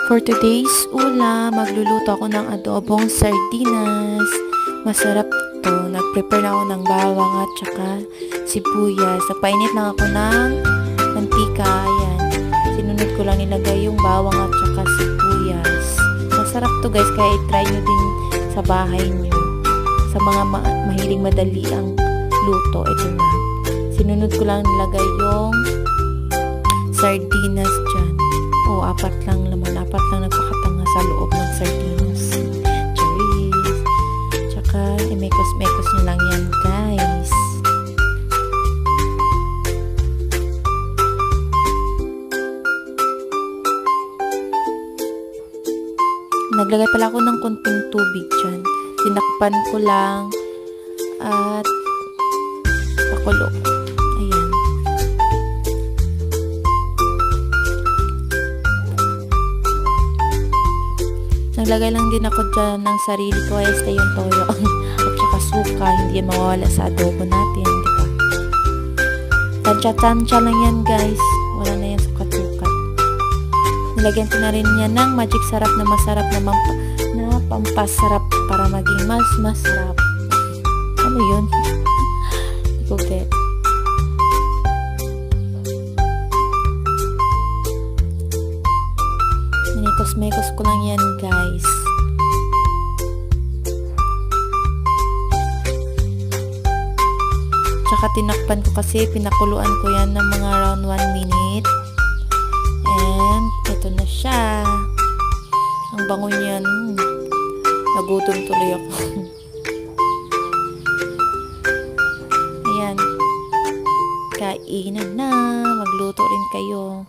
For today's ulam, magluluto ako ng adobong sardinas. Masarap to. Nag-prepare na ako ng bawang at saka sibuyas. Nagpainit lang ako ng mantika. Ayan. Sinunod ko lang nilagay yung bawang at saka sibuyas. Masarap to guys, kaya i-try nyo din sa bahay nyo. Sa mga mahiling madali ang luto, ito na. Sinunod ko lang nilagay yung sardinas dyan. O, apat lang nagpakatanga sa loob ng sardinas. Charis. Tsaka, mekos-mekos nyo lang yan, guys. Naglagay pala ako ng konting tubig dyan. Tinakpan ko lang at pakulo. Ayan. Naglagay lang din ako dyan ng sarili ko ay yung toyo at saka suka, hindi yan mawawala sa adobo natin, diba? Tansya-tansya lang yan guys, wala na yan sukat-sukat. Nilagyan ko na rin yan ng magic sarap na masarap na pampasarap para maging mas masarap. Ano yun? Hindi ko get. Mekos ko lang yan guys. Tsaka tinakpan ko kasi pinakuluan ko yan ng mga around 1 minute. And ito na siya. Ang bango niyan. Nagutom tuloy ako. Ayan. Kainan na. Magluto rin kayo.